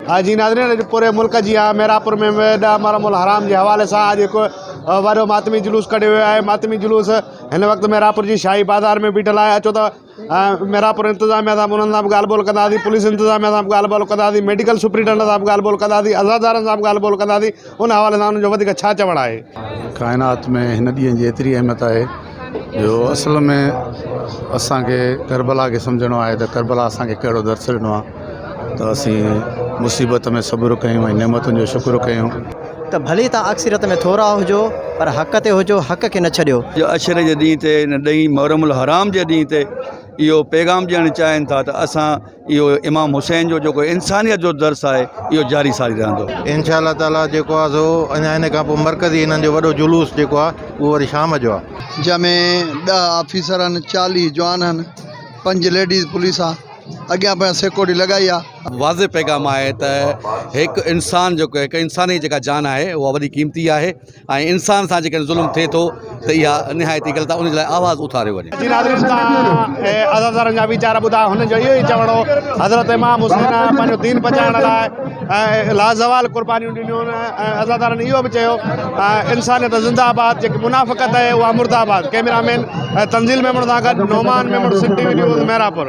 जी नाज़रीन, पूरे मुल्क जी मेरापुर में मरमुल हराम के हवाले से आज एक वो मातमी जुलूस कढियो वियो आहे। मातमी जुलूस इन वक्त मेरापुर की शाही बाज़ार में बीठल है। अचो तो मेरापुर इंतजामिया सां उन्हनि सां ॻाल्हि ॿोल कंदासीं, पुलिस इंतजामिया सां ॻाल्हि ॿोल कंदासीं, मेडिकल सुप्रिटेंडेंट सां ॻाल्हि ॿोल कंदासीं, अज़ादारनि सां ॻाल्हि ॿोल कंदासीं। उन हवाले सां उन्हनि जो वधीक छा चवणु आहे। कायनात में हिन ॾींहं जी एतिरी अहमियत है जो असल में असांखे करबला के समझणो आहे त करबला असांखे कहिड़ो दर्स ॾिनो आहे, त असीं मुसीबत में सब्र कयूं ऐं नेमतुनि जो शुक्र कयूं। तो भली तव्हां अक्सरियत में थोरा हुजो पर हक़ ते हुजो, हक़ के न छॾियो। जो अशर जे ॾींहं ते इन ॾहीं मुहर्रमुल हराम जे ॾींहं ते इहो पैगाम ॾियणु चाहिनि था त असां इहो इमाम हुसैन जो जेको इंसानियत जो दर्स आहे इहो जारी सारी रहंदो। इंशाअल्लाह ताला जेको आहे सो अञा इन खां पोइ मरकज़ी इन्हनि जो वॾो जुलूस जेको आहे उहो वरी शाम जो आहे, जंहिंमें 10 ऑफिसर आहिनि, 40 जवान आहिनि, 5 लेडीज़ पुलिस आहे, अॻियां पिया सिक्योरिटी लॻाई आहे। वाज़े पैगाम आहे त हिकु इंसान जेको हिकु इंसानी जेका जान आहे उहा वॾी क़ीमती आहे ऐं इंसान सां जेकॾहिं ज़ुल्म थिए थो त इहा निहायती ग़लति आहे, उन जे लाइ आवाज़ु उथारियो वञे। जी नाज़रीन, अज़ादारनि जा वीचार ॿुधा, हुननि जो इहो ई चवणो हज़रत इमाम हुसैन पंहिंजो दीन बचाइण लाइ लाज़वाल कुर्बानियूं ॾिनियूं आहिनि। अज़ादारनि इहो बि चयो इंसानियत ज़िंदाबाद, जेकी मुनाफ़िक़त आहे उहा मुर्दाबाद। कैमरामैन तंज़ील मेमण सां गॾु नौमान मेमण, सिटी न्यूज़ मेरापुर।